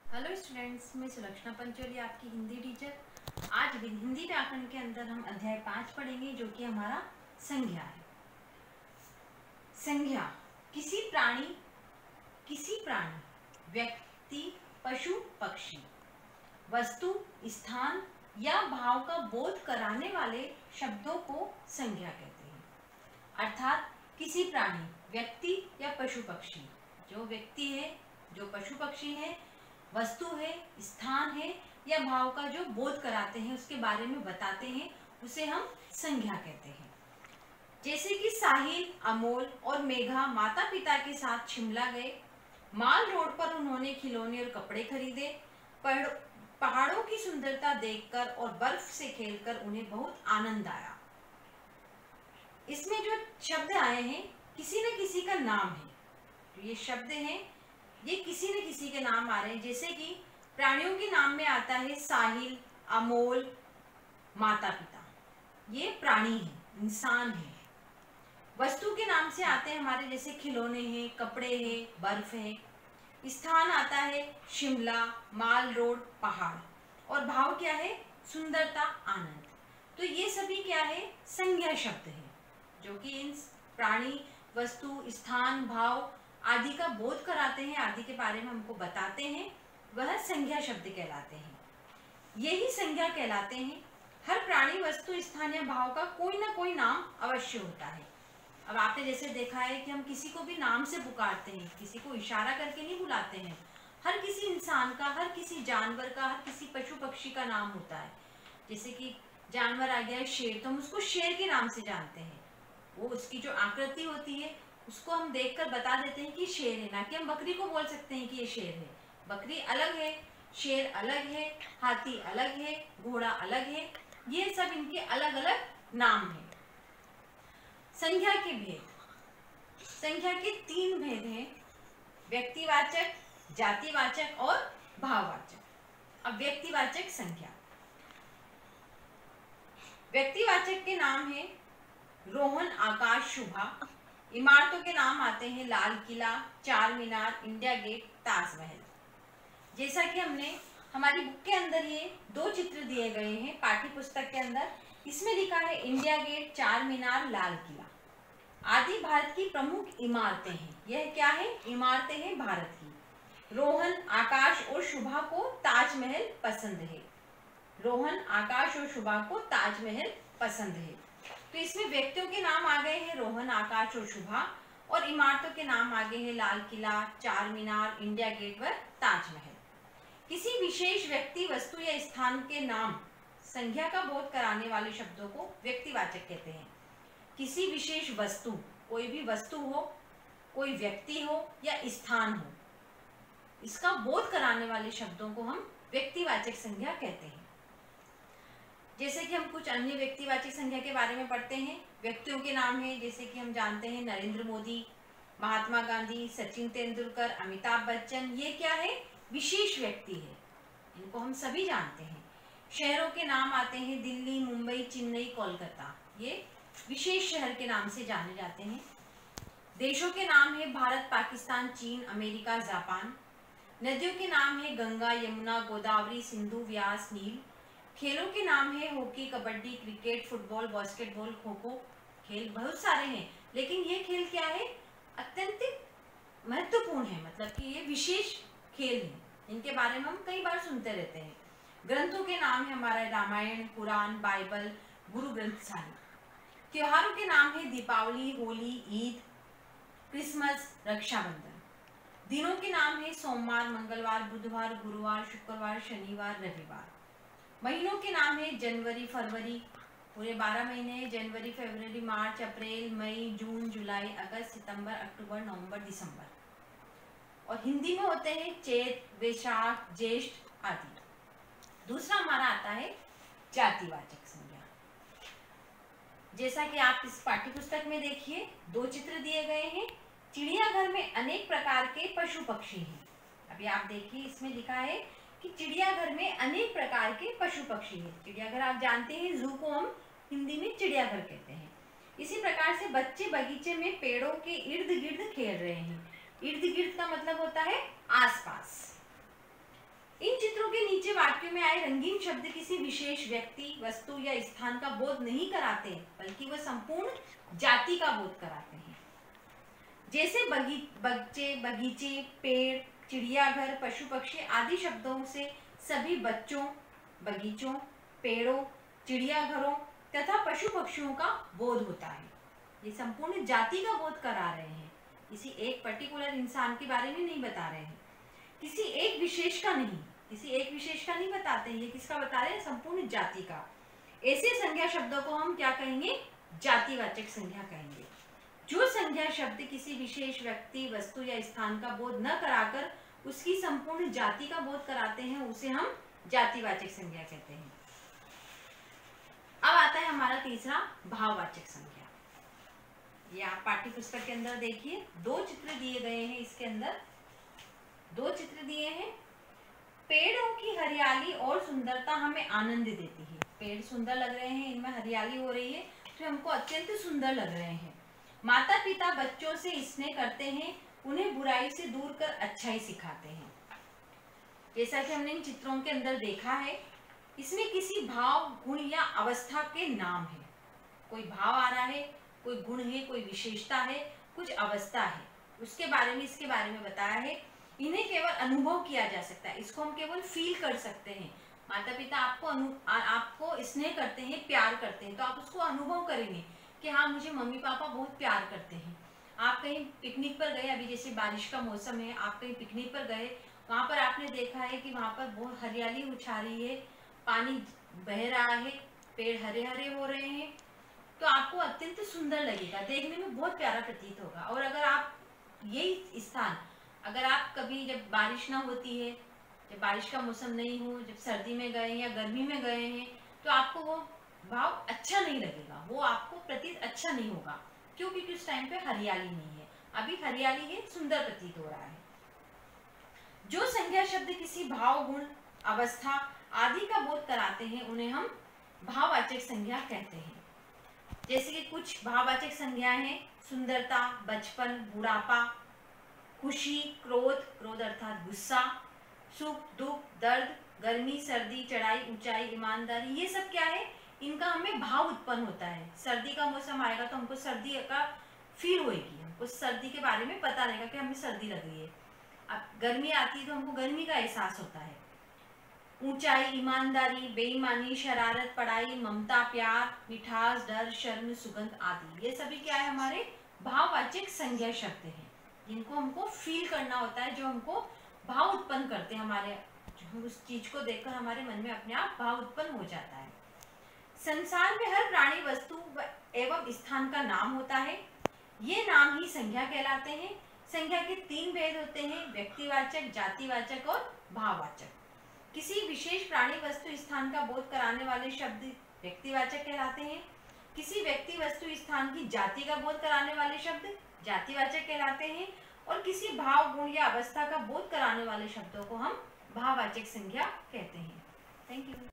Hello students, मैं सुलक्षणा पंचोली आपकी Hindi teacher. आज हिंदी व्याकरण के अंदर हम अध्याय 5 पढ़ेंगे जो कि हमारा संज्ञा है। संज्ञा किसी प्राणी, व्यक्ति, पशु, पक्षी, वस्तु, स्थान या भाव का बोध कराने वाले शब्दों को संज्ञा कहते हैं। अर्थात किसी प्राणी, व्यक्ति या पशु पक्षी, जो व्यक्ति है, जो पशु पक्षी है, वस्तु है, स्थान है या भाव का जो बोध कराते हैं, उसके बारे में बताते हैं, उसे हम संज्ञा कहते हैं। जैसे कि साहिल, अमोल और मेघा माता पिता के साथ शिमला गए। माल रोड पर उन्होंने खिलौने और कपड़े खरीदे। पहाड़ों की सुंदरता देखकर और बर्फ से खेलकर उन्हें बहुत आनंद आया। इसमें जो शब्द आए हैं, किसी न किसी का नाम है। तो ये शब्द हैं, ये किसी न किसी के नाम आ रहे हैं। जैसे कि प्राणियों के नाम में आता है साहिल, अमोल, माता पिता, ये प्राणी है, इंसान है। वस्तु के नाम से आते हैं हमारे, जैसे खिलौने हैं, कपड़े हैं, बर्फ है। स्थान आता है शिमला, माल रोड, पहाड़। और भाव क्या है? सुंदरता, आनंद। तो ये सभी क्या है? संज्ञा शब्द है, जो कि इन प्राणी, वस्तु, स्थान, भाव आदि का बोध कराते हैं, आदि के बारे में हमको बताते हैं। वह संज्ञा शब्द कहलाते हैं। यही संज्ञा कहलाते हैं। हर प्राणी, वस्तु, स्थान या भाव का कोई ना कोई नाम अवश्य होता है। अब आपने जैसे देखा है कि हम किसी को भी नाम से पुकारते हैं, किसी को इशारा करके नहीं बुलाते हैं। हर किसी इंसान का, हर किसी जानवर का, हर किसी पशु पक्षी का नाम होता है। जैसे कि जानवर आ गया शेर, तो हम उसको शेर के नाम से जानते हैं। वो उसकी जो आकृति होती है उसको हम देखकर बता देते हैं कि शेर है, ना कि हम बकरी को बोल सकते हैं कि ये शेर है। बकरी अलग है, शेर अलग है, हाथी अलग है, घोड़ा अलग है। ये सब इनके अलग अलग नाम हैं। संज्ञा के भेद। संज्ञा के 3 भेद हैं: व्यक्तिवाचक, जातिवाचक और भाववाचक। अब व्यक्तिवाचक संज्ञा। व्यक्तिवाचक के नाम है रोहन, आकाश, शुभा। इमारतों के नाम आते हैं लाल किला, चार मीनार, इंडिया गेट, ताजमहल। जैसा कि हमने हमारी बुक के अंदर ये 2 चित्र दिए गए हैं पाठ्य पुस्तक के अंदर। इसमें लिखा है इंडिया गेट, चार मीनार, लाल किला आदि भारत की प्रमुख इमारतें हैं। यह क्या है? इमारतें हैं भारत की। रोहन, आकाश और शुभा को ताजमहल पसंद है। रोहन, आकाश और शुभा को ताजमहल पसंद है। तो इसमें व्यक्तियों के नाम आ गए हैं रोहन, आकाश और शुभा, और इमारतों के नाम आ गए हैं लाल किला, चार मीनार, इंडिया गेट व ताजमहल। किसी विशेष व्यक्ति, वस्तु या स्थान के नाम, संज्ञा का बोध कराने वाले शब्दों को व्यक्तिवाचक कहते हैं। किसी विशेष वस्तु, कोई भी वस्तु हो, कोई व्यक्ति हो या स्थान हो, इसका बोध कराने वाले शब्दों को हम व्यक्तिवाचक संज्ञा कहते हैं। जैसे कि हम कुछ अन्य व्यक्तिवाचक संज्ञा के बारे में पढ़ते हैं। व्यक्तियों के नाम हैं, जैसे कि हम जानते हैं नरेंद्र मोदी, महात्मा गांधी, सचिन तेंदुलकर, अमिताभ बच्चन। ये क्या है? विशेष व्यक्ति है, इनको हम सभी जानते हैं। शहरों के नाम आते हैं दिल्ली, मुंबई, चेन्नई, कोलकाता। ये विशेष शहर के नाम से जाने जाते हैं। देशों के नाम है भारत, पाकिस्तान, चीन, अमेरिका, जापान। नदियों के नाम है गंगा, यमुना, गोदावरी, सिंधु, व्यास, नील। खेलों के नाम है hockey, kabaddi, cricket, football, basketball, kho kho. खेल बहुत सारे हैं, लेकिन ये खेल क्या है? अत्यंत महत्वपूर्ण है, मतलब कि ये विशेष खेल हैं, इनके बारे में हम कई बार सुनते रहते हैं। ग्रंथों के नाम है हमारा रामायण, पुराण, बाइबल, गुरु ग्रंथ साहिब। त्योहारों के नाम है दीपावली, होली, ईद, क्रिसमस, रक्षाबंधन। दिनों के नाम है सोमवार, मंगलवार, बुधवार, गुरुवार, शुक्रवार, शनिवार, रविवार। महीनों के नाम है जनवरी, फरवरी, पूरे 12 महीने, जनवरी, फरवरी, मार्च, अप्रैल, मई, जून, जुलाई, अगस्त, सितंबर, अक्टूबर, नवंबर, दिसंबर। और हिंदी में होते हैं चैत, वैशाख, ज्येष्ठ आदि। दूसरा हमारा आता है जातिवाचक संज्ञा। जैसा कि आप इस पाठ्य पुस्तक में देखिए, 2 चित्र दिए गए हैं। चिड़ियाघर में अनेक प्रकार के पशु पक्षी हैं। अभी आप देखिए, इसमें लिखा है कि चिड़ियाघर में अनेक प्रकार के पशु पक्षी हैं। चिड़ियाघर आप जानते हैं, जू को हम हिंदी में चिड़ियाघर कहते हैं। इसी प्रकार से बच्चे बगीचे में पेड़ों के इर्द गिर्द खेल रहे हैं। इर्द गिर्द का मतलब होता है आसपास। इन चित्रों के नीचे वाक्यों में आए रंगीन शब्द किसी विशेष व्यक्ति, वस्तु या स्थान का बोध नहीं कराते, बल्कि वह संपूर्ण जाति का बोध कराते हैं। जैसे बच्चे, बगीचे, पेड़, चिड़ियाघर, पशु पक्षी आदि शब्दों से सभी बच्चों, बगीचों, पेड़ों, चिड़ियाघरों तथा पशु पक्षियों का बोध होता है। ये संपूर्ण जाति का बोध करा रहे हैं, किसी एक पर्टिकुलर इंसान के बारे में नहीं बता रहे हैं, किसी एक विशेष का नहीं, किसी एक विशेष का नहीं बताते हैं। ये किसका बता रहे हैं? संपूर्ण जाति का। ऐसे संज्ञा शब्दों को हम क्या कहेंगे? जातिवाचक संज्ञा कहेंगे। जो संज्ञा शब्द किसी विशेष व्यक्ति, वस्तु या स्थान का बोध न कराकर उसकी संपूर्ण जाति का बोध कराते हैं, उसे हम जातिवाचक संज्ञा कहते हैं। अब आता है हमारा तीसरा, भाववाचक संज्ञा। ये आप पाठ्य पुस्तक के अंदर देखिए, दो चित्र दिए गए हैं। इसके अंदर दो चित्र दिए हैं। पेड़ों की हरियाली और सुंदरता हमें आनंद देती है। पेड़ सुंदर लग रहे हैं, इनमें हरियाली हो रही है तो हमको अत्यंत सुंदर लग रहे हैं। माता पिता बच्चों से स्नेह करते हैं, उन्हें बुराई से दूर कर अच्छाई सिखाते हैं। जैसा कि हमने इन चित्रों के अंदर देखा है, इसमें किसी भाव, गुण या अवस्था के नाम है। कोई भाव आ रहा है, कोई गुण है, कोई विशेषता है, कुछ अवस्था है, उसके बारे में, इसके बारे में बताया है। इन्हें केवल अनुभव किया जा सकता है, इसको हम केवल फील कर सकते हैं। माता पिता आपको स्नेह करते हैं, प्यार करते हैं, तो आप उसको अनुभव करेंगे कि हाँ, मुझे मम्मी पापा बहुत प्यार करते हैं। आप कहीं पिकनिक पर गए, अभी जैसे बारिश का मौसम है, आप कहीं पिकनिक पर गए, वहाँ पर आपने देखा है कि वहाँ पर बहुत हरियाली उछा रही है, पानी बह रहा है, पेड़ हरे हरे हो रहे हैं, तो आपको अत्यंत सुंदर लगेगा, देखने में बहुत प्यारा प्रतीत होगा। और अगर आप यही स्थान, अगर आप कभी जब बारिश ना होती है, जब बारिश का मौसम नहीं हो, जब सर्दी में गए या गर्मी में गए हैं, तो आपको वो भाव अच्छा नहीं लगेगा, वो आपको प्रतीत अच्छा नहीं होगा। क्यों? क्योंकि उस टाइम पे हरियाली नहीं है। अभी हरियाली है, सुंदर प्रतीत हो रहा है। जो संज्ञा शब्द किसी भाव, गुण, अवस्था आदि का बोध कराते हैं, उन्हें हम भाववाचक संज्ञा कहते हैं। जैसे कि कुछ भाववाचक संज्ञाएं हैं: सुंदरता, बचपन, बुढ़ापा, खुशी, क्रोध, क्रोध अर्थात गुस्सा, सुख, दुख, दर्द, गर्मी, सर्दी, चढ़ाई, ऊंचाई, ईमानदारी, ये सब क्या है? इनका हमें भाव उत्पन्न होता है। सर्दी का मौसम आएगा तो हमको सर्दी का फील होएगी, हमको सर्दी के बारे में पता रहेगा कि हमें सर्दी लग रही है। अब गर्मी आती है तो हमको गर्मी का एहसास होता है। ऊंचाई, ईमानदारी, बेईमानी, शरारत, पढ़ाई, ममता, प्यार, मिठास, डर, शर्म, सुगंध आदि, ये सभी क्या है? हमारे भाववाचक संज्ञा शब्द हैं, जिनको हमको फील करना होता है, जो हमको भाव उत्पन्न करते हैं। हमारे उस चीज को देखकर हमारे मन में अपने आप भाव उत्पन्न हो जाता है। संसार में हर प्राणी, वस्तु एवं स्थान का नाम होता है। ये नाम ही संज्ञा कहलाते हैं। संज्ञा के तीन भेद होते हैं: व्यक्तिवाचक, जातिवाचक और भाववाचक। किसी विशेष प्राणी, वस्तु, स्थान का बोध कराने वाले शब्द व्यक्तिवाचक कहलाते हैं। किसी व्यक्ति, वस्तु, स्थान की जाति का बोध कराने वाले शब्द जातिवाचक कहलाते हैं। और किसी भाव, गुण या अवस्था का बोध कराने वाले शब्दों को हम भाववाचक संज्ञा कहते हैं। Thank you.